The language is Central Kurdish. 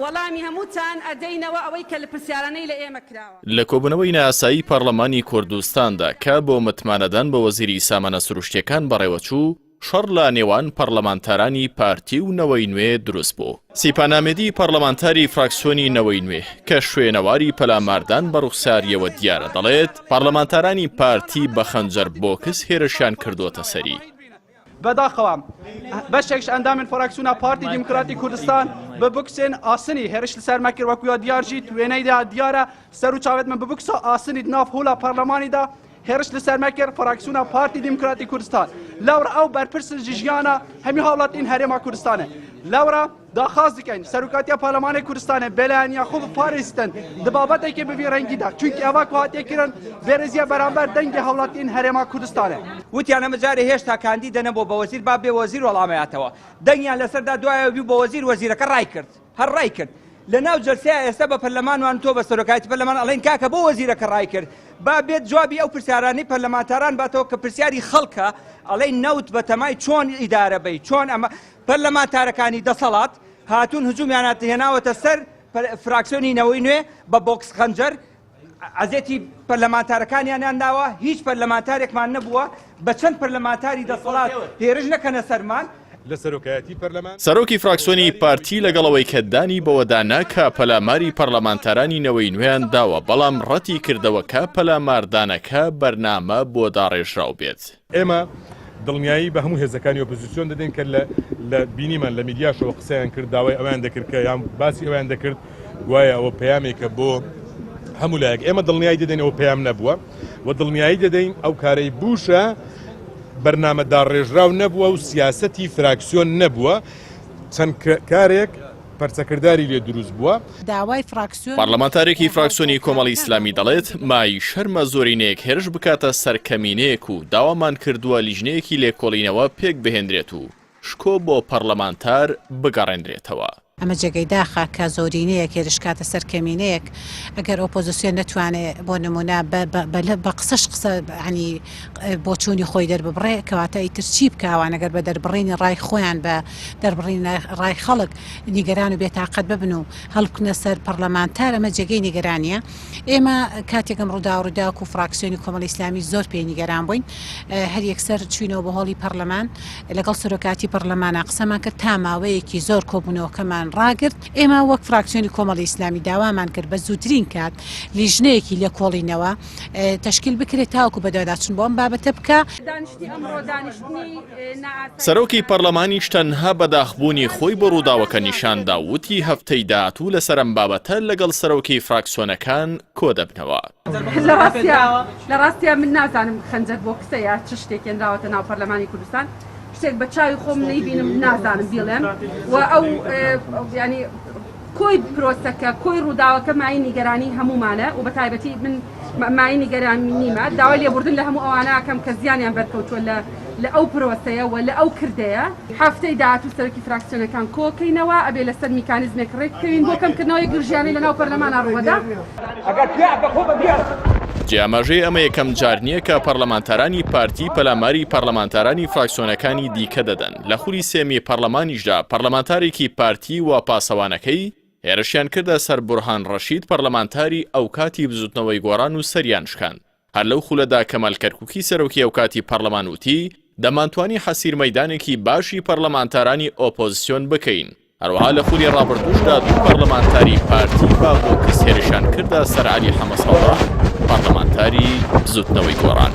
وەڵامی هەمووتان ئەدەینەوە ئەوەی کە لە پرسیارانەی لە ئێمە کراوە. لە کۆبوونەوەی نایاسایی پەرلەمانی کوردستاندا کە بۆ متمانەدان بە وەزیری سامانە سروشتیەکان بەڕێوەچوو شەڕ لە نێوان پەرلەمانتارانی پارتی و نەوەی نوێ دروست بوو. سیپانامێدی پەرلەمانتاری فراکسیۆنی نەوەی نوێ کە شوێنەواری پەلاماردان بە ڕوخساریەوە دیارە دەڵێت پەرلەمانتارانی پارتی بە خەنجەر بۆکس هێرشیان کردوتە سەری. بەداخەوە بەشێکش ئەندامن فراکسیۆنا پارتی دیموکراتی کوردستان ببوکسێن ئاسنی هێرش لەسەر مەکرد وەکویا دیارژی توێنەیدا دیارە سەر و چاوێت من ببوکسە ئاسنی ناف هوڵا پەرلەمانیدا هێرش لەسەر مەکرد فراکسیۆنا پارتی دیموکراتی کوردستان لەورە ئەو بەرپرس ژیانە هەمی هاوڵاتین هەرێما کوردستانە لەورە داخواز دکەین سەرۆکاتیە پارلەمانی کوردستانە بەلایەنیا خۆ بپارێزتن دبابەتێکی بەبی ڕەنگیدا چونکە ئەوە هاتێکردن بێرزیە بەرامبەر دەنگی هاوڵاتین هەرێما کوردستانە وتیان ئەمە جارێ هێشتا کاندی دەنە بۆ بە وەزیر با بێ وەزیر وەڵامەیاتەوە دەنگیان لەسەردا دوایەوە بی بۆ وەزیر وەزیرەکە ڕای کرد هەر ڕای کرد لە ناو جەلسەیە ئێستا بە پەرلەمانوان تۆ بە سەرۆکاتی پەرلەمان ئەڵێن کاکە بۆ وەزیرەکە ڕای کرد با بێت جوابی ئەو پرسیارانەی پەرلەمانتاران باتەوە کە پرسیاری خەڵکە ئەڵێن نەوت بە تەمای چۆن ئیدارە بی چۆن ئەمە پەرلەمانتارەکانی دەسەڵات هاتوون هجومیان هێناوەتە سەر فراکسیۆنی نەوەی نوێ بە بۆکس خەنجەر عزێتی پەرلەمانتارەکانیان داوە هیچ پەرلەمانتارێکمان نەبووە بە چەند پەرلەمانتاری دەسەڵات هێرش نەکەنە سەرمان لە سەرۆکایەتی پەرلەمان سەرۆکی فراکسیۆنی پارتی لەگەڵەوەی کەدانی بەوەدانا کە پەلاماری پەرلەمانتارانی نەوەی نوێیان داوە بەڵام ڕەتی کردەوە کە پەلاماردانەکە بەرنامە بۆ داڕێژراو بێت. ئێمە دڵنیایی بە هەموو هێزەکانی ئۆپۆزیسیۆن دەدەین کە لە بینیمان لە میدیاشەوە قسەیان کرد داوای ئەویان دەکرد کە یان باسی ئەویان دەکرد وایە ئەوە پەیامێکە بۆ هەموو لایەک ئێمە دڵنیایی دەدەین ئەوە پەیام نەبووە و دڵنیایی دەدەین ئەو کارەی بوشە بەرنامە داڕێژراو نەبووە و سیاسەتی فراکسیۆن نەبووە چەند کارێک پەرچەکردداری لێ دروست بووە. داوای فراکسیۆن پەرلەمانتارێکی فراکسیۆنی کۆمەڵی ئیسلامی دەڵێت مای شەرمە زۆرینەیەک هێرش بکاتە سەرکەمینەیەک و داوامان کردووە لیژنەیەکی لێکۆڵینەوە پێک بهێنرێت و شکۆ بۆ پەرلەمانتار بگەڕێنرێتەوە. ئەمە جێگەی داخە کە زۆرینەیەک هێرشکاتە سەرکەمینەیەک ئەگەر ئۆپۆزیسیۆن نەتوانێت بۆ نمونە بە قسەش قسە عنی بۆ چوونی خۆی دەربڕێ کەواتە ئیتر چی بکوان ئەگەر بە دەربڕینی ڕای خۆیان بە دەربڕین ڕای خەڵک نیگەران و بێتاقەت ببن و هەڵبکنە سەر پەرلەمانتار ئەمە جێگەی نیگەرانیە. ئێمە کاتێکم ڕووداوڕداک و فراکسیۆنی کۆمەڵی ئیسلامی زۆر پێی نیگەران بووین هەر یەکسەر چوینەوە بە هۆڵی پەرلەمان لەگەڵ سەرۆکاتی پەرلەمانە قسەمان کرد تا ماوەیەکی زۆر کۆبوونەوەکەمان ڕاگرت ئێمە وەک فراکسیۆنی کۆمەڵی ئیسلامی داوامان کرد بە زووترین کات لیژنەیەکی لێ کۆڵینەوە تەشکیل بکرێت تاوەکو بەدەداچن بۆ ئەم بابەتە بکە. سەرۆکی پەرلەمانیش تەنها بەداخبوونی خۆی بۆ ڕووداوەکە نیشاندا وتی هەفتەی داهاتوو لەسەر ئەم بابەتە لەگەڵ سەرۆکی فراکسیۆنەکان کۆ دەبنەوە. لە ڕاستیە من نازانم خەنجەر بۆ کسەیە چ شتێک هێنراوەتە ناو پەرلەمانی کوردستان شتێک بە چاوی خۆم نەیبینم نازانم بیڵێم و ئەو ینی کۆی پرۆسەکە کۆی ڕووداوەکە مای نیگەرانی هەمومانە و بە تایبەتی من مای نیگەرانی نیمە داوای لێبوردن لە هەموو ئەوانە ئەکەم کە زیانیان بەرکەوتووە لە ئەو پرۆسەیە و لە ئەو کردەیە هەفتەی داهاتوو سەرۆکی فراکسیۆنەکان کۆکەینەوە ئەبێ لەسەر میکانیزمێک ڕێککەوین بۆ کەمکردنەوەی گرژیانەی لە ناو پەرلەمانە ڕووەدا. جیامەژەی ئەمە یەکەم جار نییە کە پەرلەمانتارانی پارتی پەلاماری پەرلەمانتارانی فراکسیۆنەکانی دیکە دەدەن. لە خولی سێمی پەرلەمانیشدا پەرلەمانتارێکی پارتی و پاسەوانەکەی هێرشیان کردە سەر بورهان ڕەشید پەرلەمانتاری ئەو کاتی بزوتنەوەی گۆڕان و سەریان شکاند. هەر لەو خولەدا کەمال کەرکووکی سەرۆکی ئەو کاتی پەرلەمان وتی دەمانتوانی حەسیر مەیدانێکی باشی پەرلەمانتارانی ئۆپۆزیسیۆن بکەین. هەروەها لە خولی ڕابردووشدا دوو پەرلەمانتاری پارتی با بۆ کەس هێرشیان کردە سەر عەلی حەمەسەڵڵاه پەرلەمانتاری بزوتنەوەی گۆڕان.